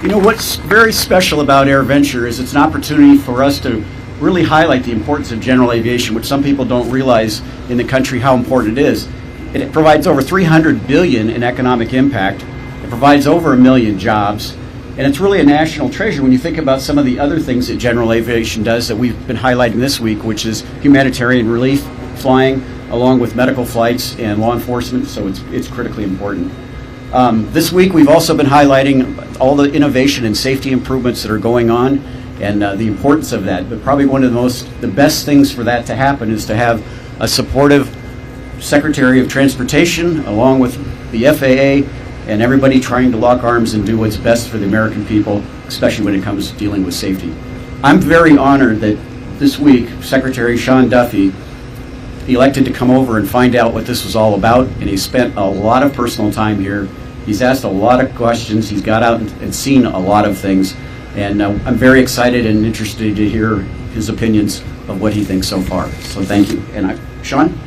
You know, what's very special about AirVenture is it's an opportunity for us to really highlight the importance of general aviation, which some people don't realize in the country how important it is. It provides over $300 billion in economic impact. It provides over 1 million jobs. And it's really a national treasure when you think about some of the other things that general aviation does that we've been highlighting this week, which is humanitarian relief flying, along with medical flights and law enforcement, so it's critically important. This week we've also been highlighting all the innovation and safety improvements that are going on and the importance of that. But probably one of the best things for that to happen is to have a supportive Secretary of Transportation along with the FAA and everybody trying to lock arms and do what's best for the American people, especially when it comes to dealing with safety. I'm very honored that this week Secretary Sean Duffy elected to come over and find out what this was all about, and he spent a lot of personal time here. He's asked a lot of questions. He's got out and seen a lot of things, and I'm very excited and interested to hear his opinions of what he thinks so far. So thank you. And Sean?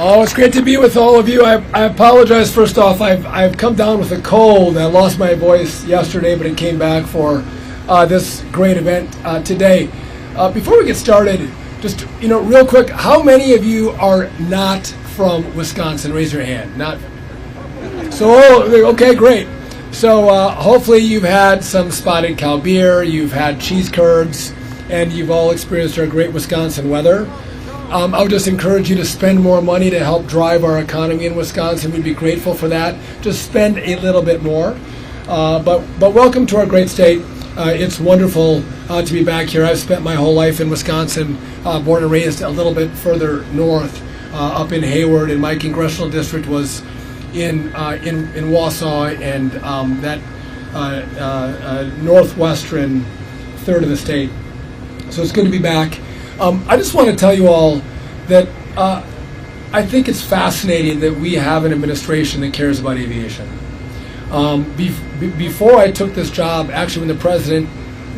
Oh, it's great to be with all of you. I apologize first off. I've come down with a cold. I lost my voice yesterday, but it came back for this great event today. Before we get started, just real quick, how many of you are not from Wisconsin? Raise your hand. Not. So okay, great. So hopefully you've had some spotted cow beer, you've had cheese curds, and you've all experienced our great Wisconsin weather. I would just encourage you to spend more money to help drive our economy in Wisconsin. We'd be grateful for that. Just spend a little bit more. But welcome to our great state. It's wonderful to be back here. I've spent my whole life in Wisconsin, born and raised a little bit further north, up in Hayward, and my congressional district was in Wausau and that northwestern third of the state. So it's good to be back. I just want to tell you all that I think it's fascinating that we have an administration that cares about aviation. Before I took this job, actually when the president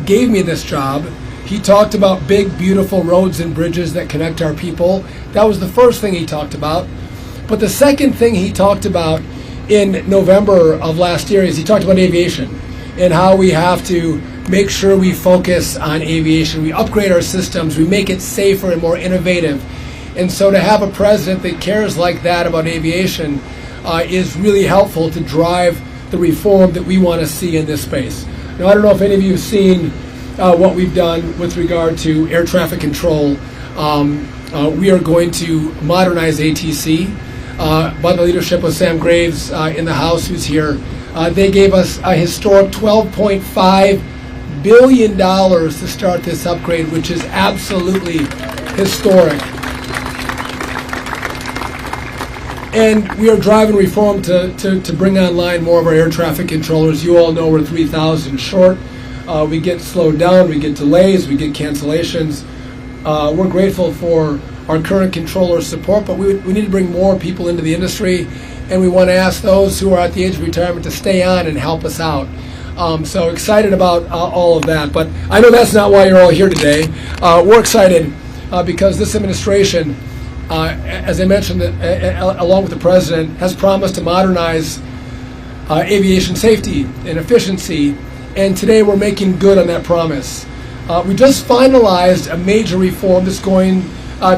gave me this job, he talked about big, beautiful roads and bridges that connect our people. That was the first thing he talked about. But the second thing he talked about in November of last year is he talked about aviation and how we have to make sure we focus on aviation. We upgrade our systems. We make it safer and more innovative. And so to have a president that cares like that about aviation is really helpful to drive the reform that we want to see in this space. Now, I don't know if any of you have seen what we've done with regard to air traffic control. We are going to modernize ATC by the leadership of Sam Graves in the House, who's here. They gave us a historic $12.5 billion to start this upgrade, which is absolutely historic. And we are driving reform to bring online more of our air traffic controllers. You all know we're 3,000 short. We get slowed down, we get delays, we get cancellations. We're grateful for our current controller support, but we need to bring more people into the industry, and we want to ask those who are at the age of retirement to stay on and help us out. So excited about all of that, but I know that's not why you're all here today. We're excited because this administration, as I mentioned, along with the president, has promised to modernize aviation safety and efficiency, and today we're making good on that promise. We just finalized a major reform that's going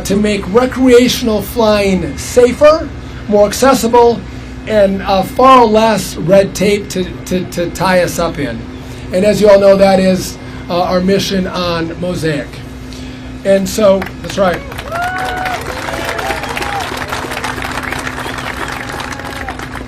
to make recreational flying safer, more accessible, and far less red tape to tie us up in. And as you all know, that is our mission on Mosaic. And so, that's right.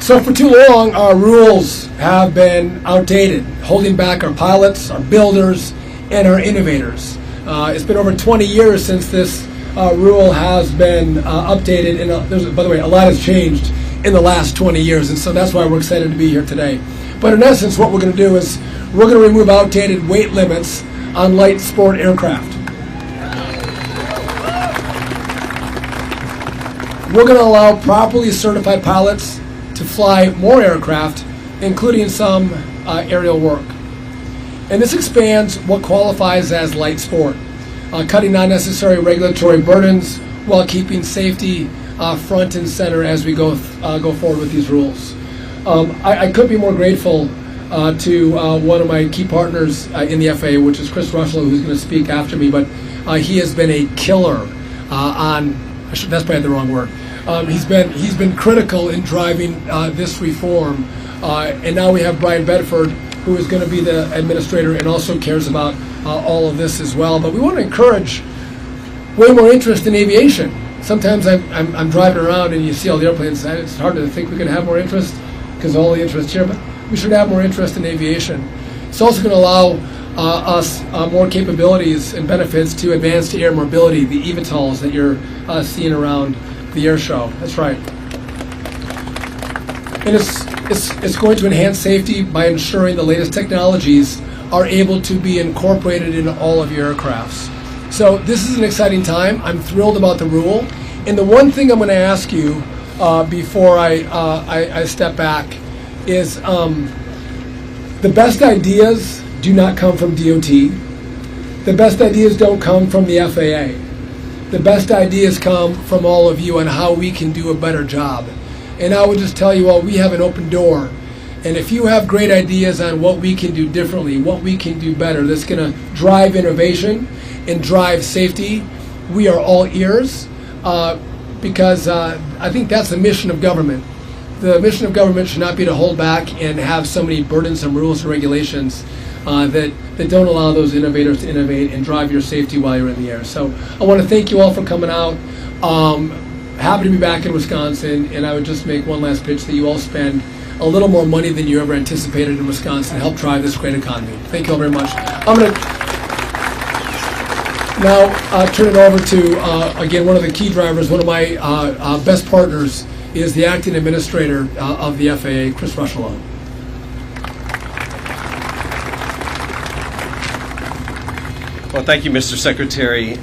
So for too long, our rules have been outdated, holding back our pilots, our builders, and our innovators. It's been over 20 years since this rule has been updated, and by the way, a lot has changed in the last 20 years, and so that's why we're excited to be here today. But in essence, what we're going to do is we're going to remove outdated weight limits on light sport aircraft. We're going to allow properly certified pilots to fly more aircraft, including some aerial work. And this expands what qualifies as light sport, cutting unnecessary regulatory burdens while keeping safety front and center as we go forward with these rules. I couldn't be more grateful to one of my key partners in the FAA, which is Chris Russell, who's going to speak after me, but he has been a killer that's probably the wrong word. He's been critical in driving this reform, and now we have Brian Bedford, who is going to be the administrator and also cares about all of this as well. But we want to encourage way more interest in aviation. Sometimes I'm driving around and you see all the airplanes. It's hard to think we could have more interest because of all the interest here, but we should have more interest in aviation. It's also going to allow us more capabilities and benefits to advanced air mobility, the eVTOLs that you're seeing around the air show. That's right. And it's going to enhance safety by ensuring the latest technologies are able to be incorporated into all of your aircrafts. So this is an exciting time. I'm thrilled about the rule. And the one thing I'm going to ask you before I step back is the best ideas do not come from DOT. The best ideas don't come from the FAA. The best ideas come from all of you on how we can do a better job. And I would just tell you all, we have an open door. And if you have great ideas on what we can do differently, what we can do better, that's going to drive innovation and drive safety, we are all ears because I think that's the mission of government. The mission of government should not be to hold back and have so many burdensome rules and regulations that don't allow those innovators to innovate and drive your safety while you're in the air. So I want to thank you all for coming out. Happy to be back in Wisconsin, and I would just make one last pitch that you all spend a little more money than you ever anticipated in Wisconsin to help drive this great economy. Thank you all very much. I'm going to now turn it over to, again, one of the key drivers, one of my best partners is the acting administrator of the FAA, Chris Russell. Well, thank you, Mr. Secretary.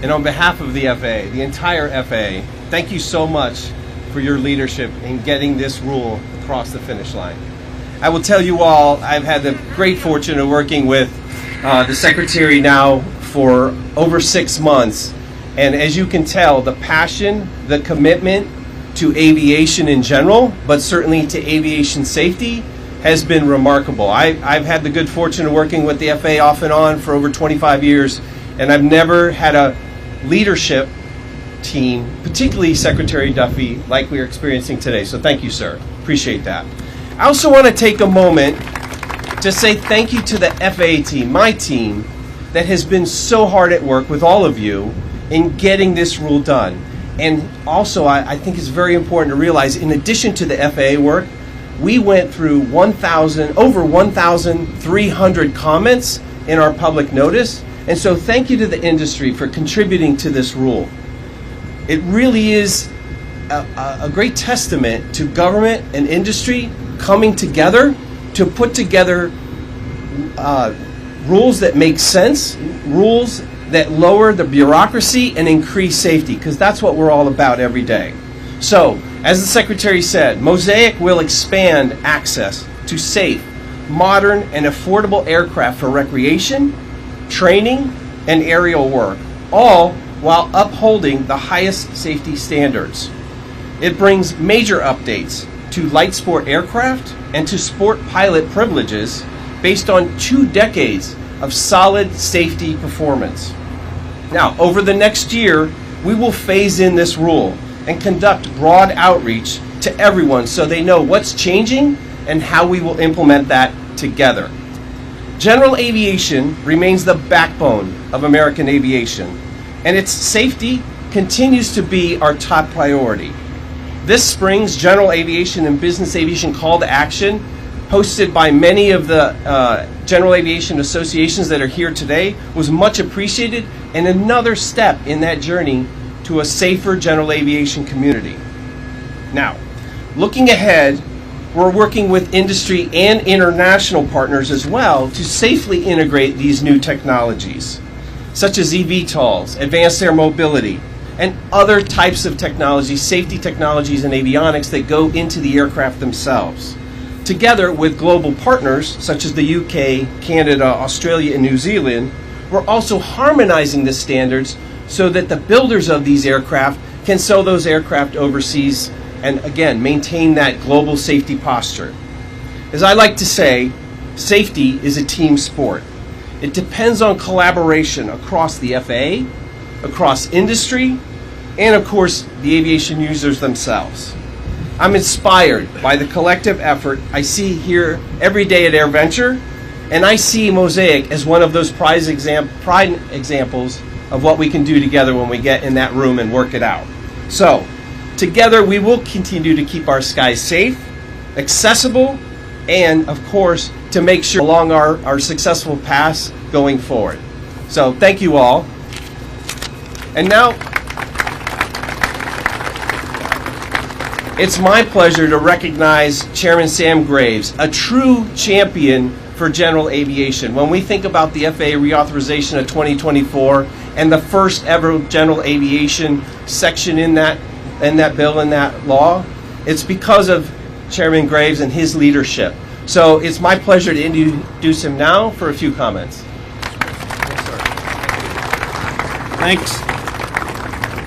And on behalf of the FAA, the entire FAA, thank you so much for your leadership in getting this rule across the finish line. I will tell you all, I've had the great fortune of working with the Secretary now for over 6 months. And as you can tell, the passion, the commitment to aviation in general, but certainly to aviation safety, has been remarkable. I've had the good fortune of working with the FAA off and on for over 25 years, and I've never had a leadership team, particularly Secretary Duffy, like we're experiencing today. So thank you, sir. Appreciate that. I also want to take a moment to say thank you to the FAA team, my team, that has been so hard at work with all of you in getting this rule done. And also, I think it's very important to realize, in addition to the FAA work, we went through over 1,300 comments in our public notice. And so thank you to the industry for contributing to this rule. It really is a great testament to government and industry coming together to put together rules that make sense, rules that lower the bureaucracy and increase safety, because that's what we're all about every day. So, as the Secretary said, Mosaic will expand access to safe, modern, and affordable aircraft for recreation, training, and aerial work, all while upholding the highest safety standards. It brings major updates to light sport aircraft and to sport pilot privileges based on 2 decades of solid safety performance. Now, over the next year, we will phase in this rule and conduct broad outreach to everyone so they know what's changing and how we will implement that together. General aviation remains the backbone of American aviation, and its safety continues to be our top priority. This spring's General Aviation and Business Aviation Call to Action, hosted by many of the general aviation associations that are here today, was much appreciated and another step in that journey to a safer general aviation community. Now, looking ahead, we're working with industry and international partners as well to safely integrate these new technologies, such as eVTOLs, advanced air mobility, and other types of technologies, safety technologies and avionics that go into the aircraft themselves. Together with global partners such as the UK, Canada, Australia, and New Zealand, we're also harmonizing the standards so that the builders of these aircraft can sell those aircraft overseas and, again, maintain that global safety posture. As I like to say, safety is a team sport. It depends on collaboration across the FAA, across industry, and of course, the aviation users themselves. I'm inspired by the collective effort I see here every day at AirVenture, and I see Mosaic as one of those prime examples of what we can do together when we get in that room and work it out. So, together we will continue to keep our skies safe, accessible, and of course, to make sure along our successful paths going forward. So, thank you all. And now, it's my pleasure to recognize Chairman Sam Graves, a true champion for general aviation. When we think about the FAA reauthorization of 2024 and the first ever general aviation section in that bill, in that law, it's because of Chairman Graves and his leadership. So it's my pleasure to introduce him now for a few comments. Thanks.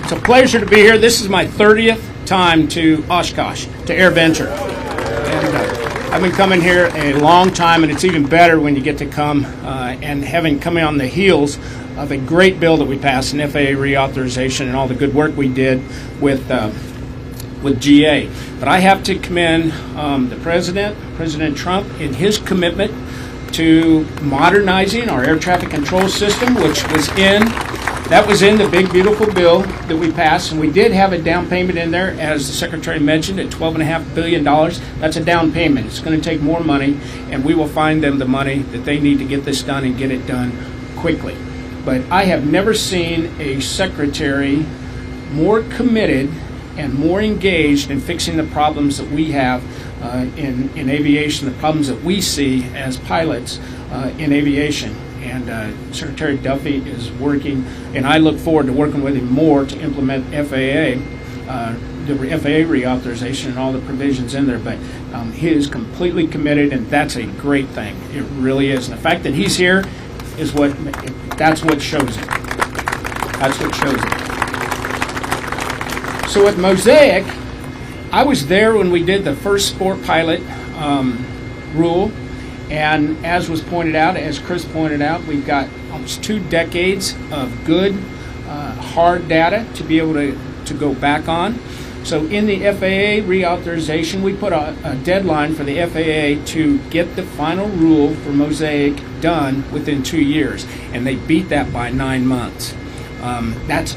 It's a pleasure to be here. This is my 30th time to Oshkosh, to AirVenture. And I've been coming here a long time, and it's even better when you get to come and having coming on the heels of a great bill that we passed, an FAA reauthorization, and all the good work we did with GA. But I have to commend the President Trump, in his commitment to modernizing our air traffic control system, which was in the big, beautiful bill that we passed, and we did have a down payment in there, as the Secretary mentioned, at $12.5 billion. That's a down payment. It's going to take more money, and we will find them the money that they need to get this done and get it done quickly. But I have never seen a Secretary more committed and more engaged in fixing the problems that we have in aviation, the problems that we see as pilots in aviation. And Secretary Duffy is working, and I look forward to working with him more to implement FAA, the FAA reauthorization and all the provisions in there. But he is completely committed, and that's a great thing. It really is. And the fact that he's here is that's what shows it. That's what shows it. So with Mosaic, I was there when we did the first sport pilot rule. And as was pointed out, as Chris pointed out, we've got almost 2 decades of good, hard data to be able to go back on. So in the FAA reauthorization, we put a deadline for the FAA to get the final rule for Mosaic done within 2 years. And they beat that by 9 months. That's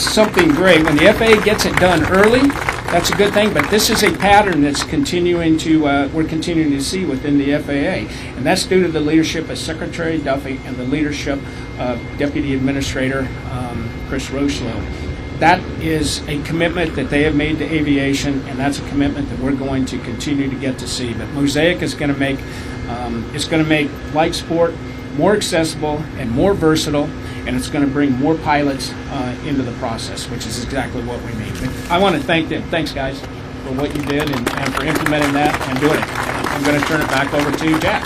something great. When the FAA gets it done early, that's a good thing, but this is a pattern that's we're continuing to see within the FAA, and that's due to the leadership of Secretary Duffy and the leadership of Deputy Administrator Chris Rocheleau. That is a commitment that they have made to aviation, and that's a commitment that we're going to continue to get to see. But Mosaic is going to make light sport more accessible and more versatile, and it's going to bring more pilots into the process, which is exactly what we need. But I want to thank them. Thanks, guys, for what you did and for implementing that and doing it. I'm going to turn it back over to Jack.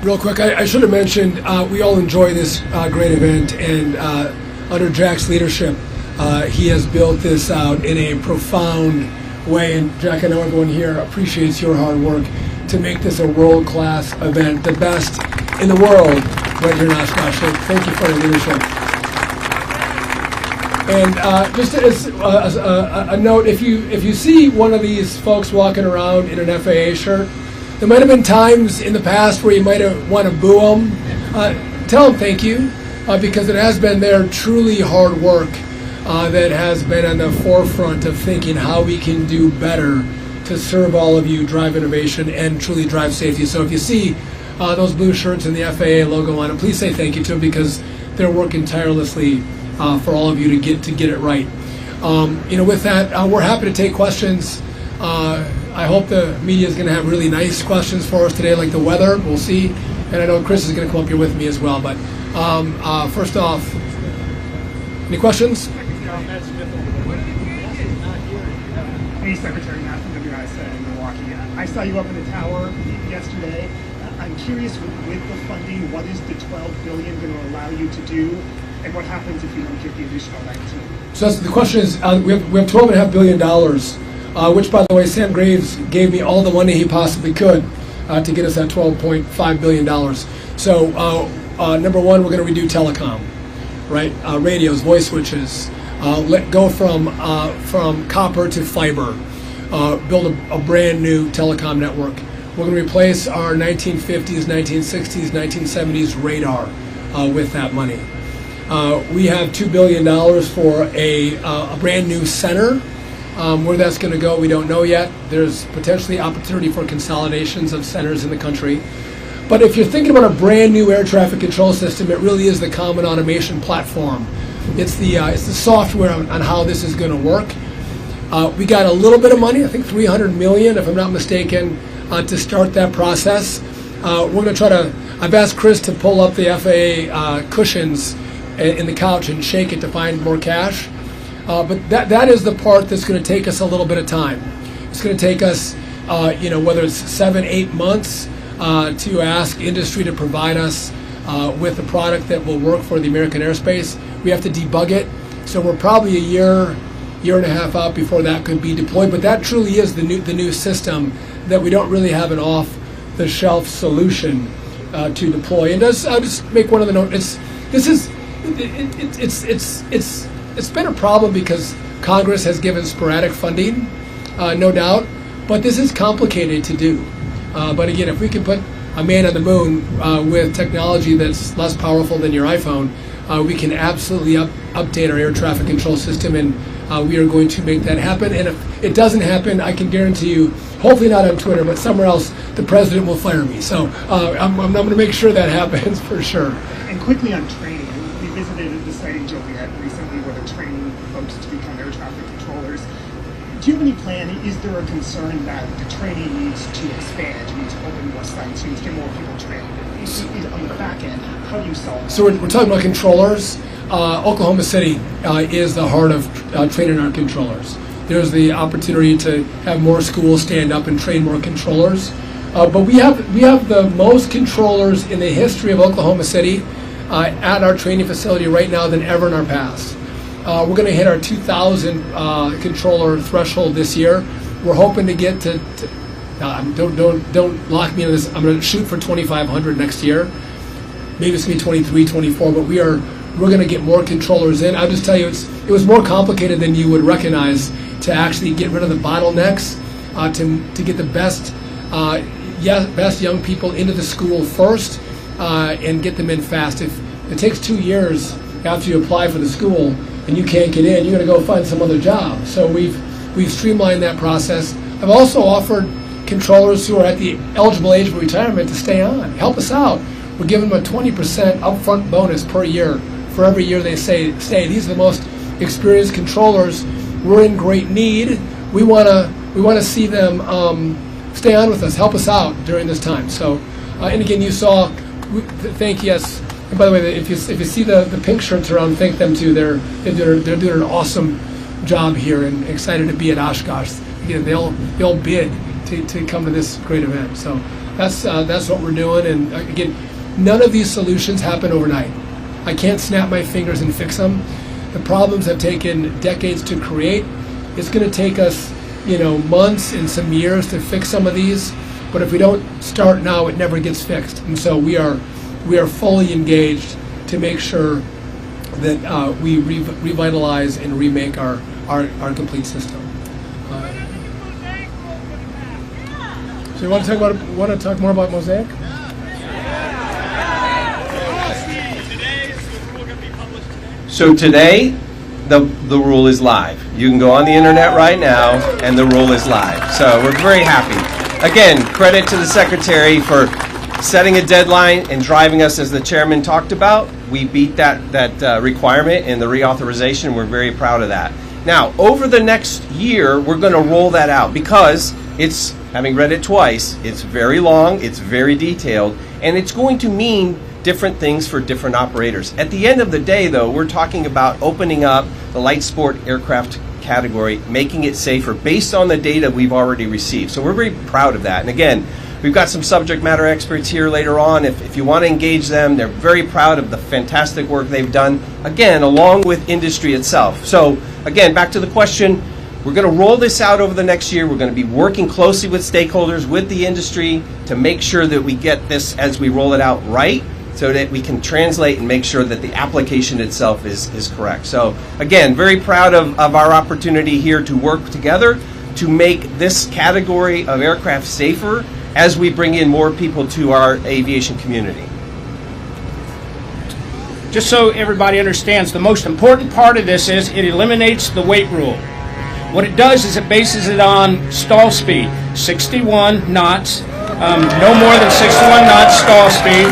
Real quick, I should have mentioned we all enjoy this great event, and under Jack's leadership, he has built this out in a profound way. And Jack, I know everyone here appreciates your hard work to make this a world-class event, the best in the world right here in Oshkosh. So thank you for your leadership. And just as a note, if you see one of these folks walking around in an FAA shirt, there might have been times in the past where you might have want to boo them. Tell them thank you, because it has been their truly hard work that has been on the forefront of thinking how we can do better to serve all of you, drive innovation, and truly drive safety. So if you see those blue shirts and the FAA logo on them, please say thank you to them, because they're working tirelessly for all of you to get it right. With that, we're happy to take questions. I hope the media is going to have really nice questions for us today, like the weather. We'll see. And I know Chris is going to come up here with me as well. But first off, any questions? Hey, Secretary Matt from WISA in Milwaukee. I saw you up in the tower yesterday. I'm curious, with the funding, what is the $12 billion going to allow you to do? And what happens if you don't get the additional 19? So the question is, we have $12.5 billion, which, by the way, Sam Graves gave me all the money he possibly could to get us that $12.5 billion. So number one, we're going to redo telecom, right? Radios, voice switches, let go from copper to fiber, build a brand new telecom network. We're going to replace our 1950s, 1960s, 1970s radar with that money. We have $2 billion for a brand new center. Where that's going to go, we don't know yet. There's potentially opportunity for consolidations of centers in the country. But if you're thinking about a brand new air traffic control system, it really is the common automation platform. It's the software on how this is going to work. We got a little bit of money, I think $300 million, if I'm not mistaken, to start that process. We're going to try to. I've asked Chris to pull up the FAA cushions in the couch and shake it to find more cash. But that is the part that's going to take us a little bit of time. It's going to take us, whether it's 7-8 months to ask industry to provide us with a product that will work for the American airspace. We have to debug it. So we're probably a year and a half out before that could be deployed. But that truly is the new system that we don't really have an off-the-shelf solution to deploy. And I'll just make one of the notes. It's been a problem because Congress has given sporadic funding, no doubt, but this is complicated to do. But again, if we can put a man on the moon with technology that's less powerful than your iPhone, we can absolutely update our air traffic control system, and we are going to make that happen. And if it doesn't happen, I can guarantee you, hopefully not on Twitter, but somewhere else, the president will fire me. So I'm going to make sure that happens for sure. And quickly on training, we visited the site in Joliet recently where they're training folks to become air traffic controllers. Do you have any plan? Is there a concern that the training needs to expand? You need to open more sites, you need to get more people trained? On the back end, how do you solve that? So we're talking about controllers. Oklahoma City is the heart of training our controllers. There's the opportunity to have more schools stand up and train more controllers. But we have the most controllers in the history of Oklahoma City at our training facility right now than ever in our past. We're going to hit our 2,000 controller threshold this year. We're hoping to get to don't lock me into this. I'm going to shoot for 2,500 next year. Maybe it's going to be 23, 24, but we're going to get more controllers in. I'll just tell you, it was more complicated than you would recognize to actually get rid of the bottlenecks, to get the best young people into the school first and get them in fast. If it takes 2 years after you apply for the school and you can't get in, you're going to go find some other job. So we've streamlined that process. I've also offered controllers who are at the eligible age for retirement to stay on. Help us out. We're giving them a 20% upfront bonus per year for every year they stay. These are the most experienced controllers. We're in great need. We want to see them stay on with us. Help us out during this time. So, and again, you saw. Thank yes. And by the way, if you see the pink shirts around, thank them too. They're doing an awesome job here and excited to be at Oshkosh. Again, they all bid to come to this great event. So that's what we're doing. And again, none of these solutions happen overnight. I can't snap my fingers and fix them. The problems have taken decades to create. It's going to take us, months and some years to fix some of these. But if we don't start now, it never gets fixed. And so we are fully engaged to make sure that we revitalize and remake our complete system. So you want to talk more about Mosaic? So today, the rule is live. You can go on the internet right now, and the rule is live. So we're very happy. Again, credit to the Secretary for setting a deadline and driving us, as the Chairman talked about. We beat that requirement in the reauthorization. We're very proud of that. Now, over the next year, we're going to roll that out because it's, having read it twice, it's very long, it's very detailed, and it's going to mean different things for different operators. At the end of the day, though, we're talking about opening up the light sport aircraft category, making it safer based on the data we've already received. So we're very proud of that. And again, we've got some subject matter experts here later on. If you want to engage them, they're very proud of the fantastic work they've done, again, along with industry itself. So, again, back to the question, we're going to roll this out over the next year. We're going to be working closely with stakeholders, with the industry, to make sure that we get this, as we roll it out, right, so that we can translate and make sure that the application itself is correct. So, again, very proud of our opportunity here to work together to make this category of aircraft safer as we bring in more people to our aviation community. Just so everybody understands, the most important part of this is it eliminates the weight rule. What it does is it bases it on stall speed, 61 knots, no more than 61 knots stall speed.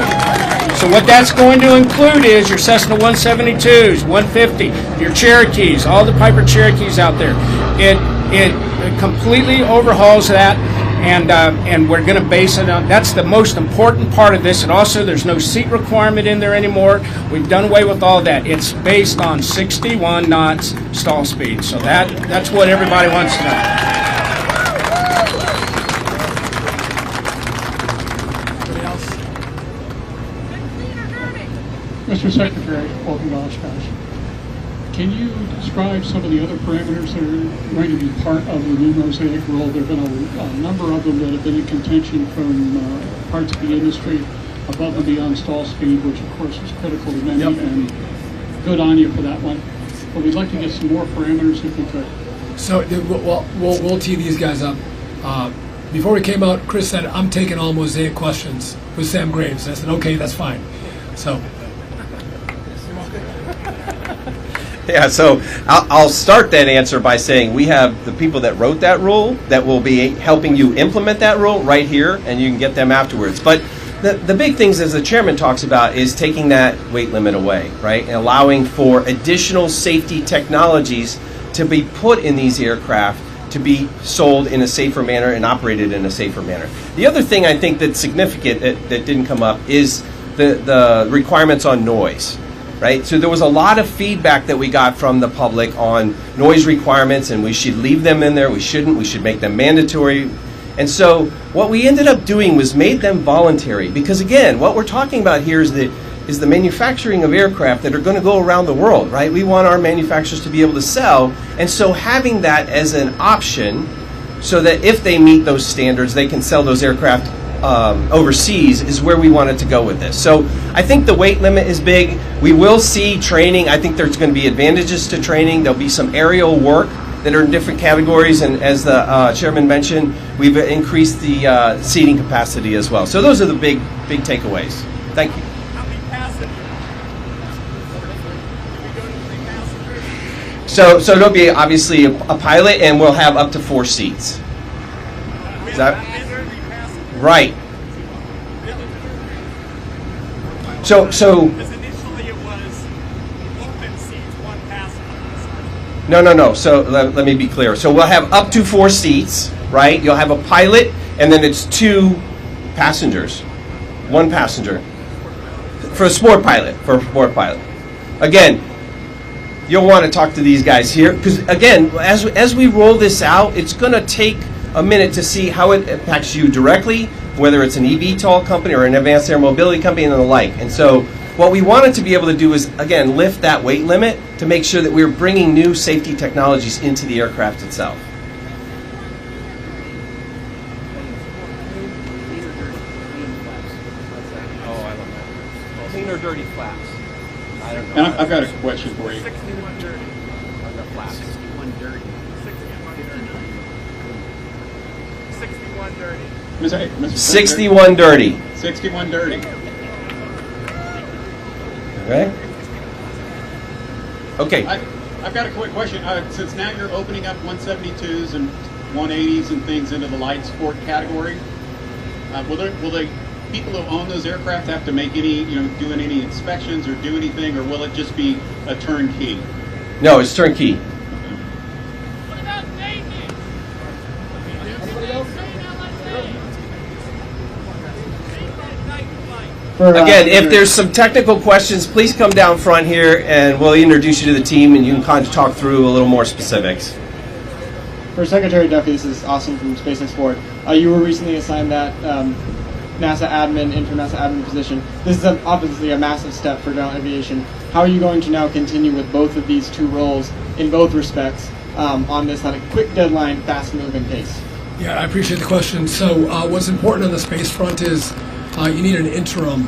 So what that's going to include is your Cessna 172s, 150, your Cherokees, all the Piper Cherokees out there. It completely overhauls that, and we're going to base it on. That's the most important part of this. And also, there's no seat requirement in there anymore. We've done away with all that. It's based on 61 knots stall speed. So that's what everybody wants to know. Mr. Secretary, welcome to Oshkosh. Can you describe some of the other parameters that are going to be part of the new Mosaic rule? There have been a number of them that have been in contention from parts of the industry above and beyond stall speed, which of course is critical to many, and good on you for that one. But we'd like to get some more parameters if we could. So we'll tee these guys up. Before we came out, Chris said, I'm taking all Mosaic questions with Sam Graves. I said, okay, that's fine. So. Yeah, so I'll start that answer by saying we have the people that wrote that rule that will be helping you implement that rule right here, and you can get them afterwards. But the big things, as the chairman talks about, is taking that weight limit away, right, and allowing for additional safety technologies to be put in these aircraft to be sold in a safer manner and operated in a safer manner. The other thing I think that's significant that didn't come up is the requirements on noise. Right? So there was a lot of feedback that we got from the public on noise requirements, and we should leave them in there, we shouldn't, we should make them mandatory. And so what we ended up doing was made them voluntary, because again, what we're talking about here is the manufacturing of aircraft that are going to go around the world, right? We want our manufacturers to be able to sell, and so having that as an option so that if they meet those standards, they can sell those aircraft overseas is where we wanted to go with this. So I think the weight limit is big. We will see training. I think there's going to be advantages to training. There'll be some aerial work that are in different categories, and as the chairman mentioned, we've increased the seating capacity as well. So those are the big takeaways. Thank you. So there'll be obviously a pilot, and we'll have up to 4 seats. Is that right? So Because initially it was open seats, 1 passenger. No. So let me be clear. So we'll have up to 4 seats, right? You'll have a pilot, and then it's 2 passengers, 1 passenger for a sport pilot. Again, you'll want to talk to these guys here, because again, as we roll this out, it's going to take a minute to see how it impacts you directly, whether it's an eVTOL company or an advanced air mobility company and the like. And so what we wanted to be able to do is, again, lift that weight limit to make sure that we're bringing new safety technologies into the aircraft itself. Clean or dirty flaps? I don't know. And I've got a question for you. 61 dirty. On the flaps. 61 dirty. 61 dirty. 61 dirty. 61 dirty. 61 dirty. Okay. I've got a quick question. Since now you're opening up 172s and 180s and things into the light sport category, will the people who own those aircraft have to make any, doing any inspections or do anything, or will it just be a turnkey? No, it's turnkey. What about safety? Again, if there's some technical questions, please come down front here and we'll introduce you to the team and you can kind of talk through a little more specifics. For Secretary Duffy, this is Austin from Space Export. You were recently assigned that NASA admin, interim NASA admin position. This is obviously a massive step for general aviation. How are you going to now continue with both of these two roles in both respects on this quick deadline, fast-moving pace? Yeah, I appreciate the question. So what's important on the space front is you need an interim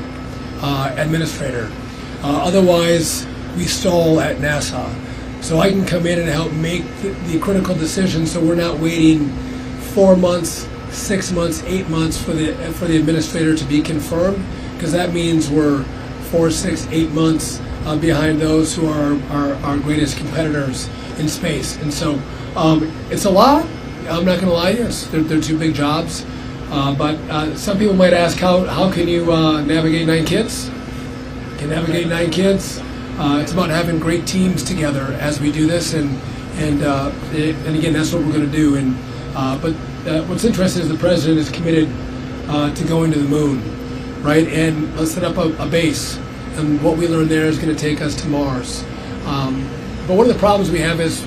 administrator. Otherwise, we stall at NASA. So I can come in and help make the critical decisions so we're not waiting 4 months, 6 months, 8 months for the administrator to be confirmed, because that means we're 4, 6, 8 months behind those who are our greatest competitors in space. And so it's a lot. I'm not going to lie to you. They're two big jobs. But some people might ask, how can you navigate 9 kids? You can navigate 9 kids. It's about having great teams together as we do this, and again, that's what we're going to do. But what's interesting is the president is committed to going to the moon, right? And let's set up a base, and what we learn there is going to take us to Mars. But one of the problems we have is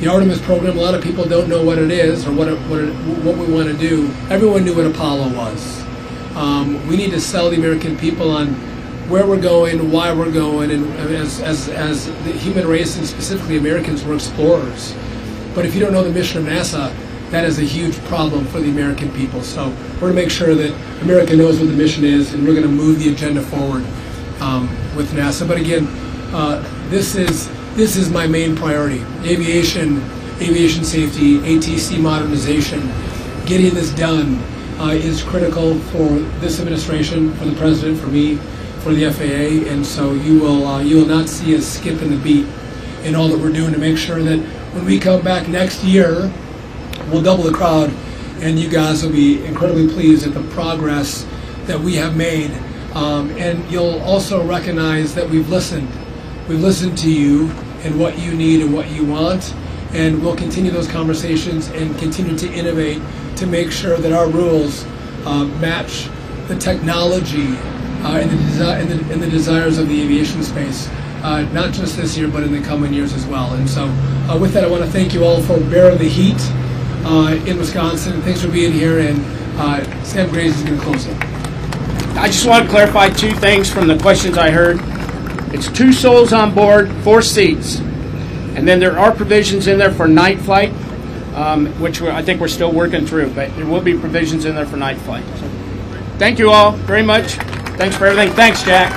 the Artemis program. A lot of people don't know what it is or what we want to do. Everyone knew what Apollo was. We need to sell the American people on where we're going, why we're going, and as the human race, and specifically Americans, we're explorers. But if you don't know the mission of NASA, that is a huge problem for the American people. So we're going to make sure that America knows what the mission is, and we're going to move the agenda forward with NASA. But again, this is my main priority: aviation safety, ATC modernization. Getting this done is critical for this administration, for the president, for me, for the FAA, and so you will not see us skipping the beat in all that we're doing to make sure that when we come back next year, we'll double the crowd, and you guys will be incredibly pleased at the progress that we have made. And you'll also recognize that we've listened. We've listened to you and what you need and what you want, and we'll continue those conversations and continue to innovate to make sure that our rules match the technology and the desires of the aviation space, not just this year, but in the coming years as well. And so with that, I want to thank you all for bearing the heat in Wisconsin. Thanks for being here, and Sam Graves is going to close it. I just want to clarify 2 things from the questions I heard. It's 2 souls on board, 4 seats. And then there are provisions in there for night flight, which I think we're still working through, but there will be provisions in there for night flight. So, thank you all very much. Thanks for everything. Thanks, Jack.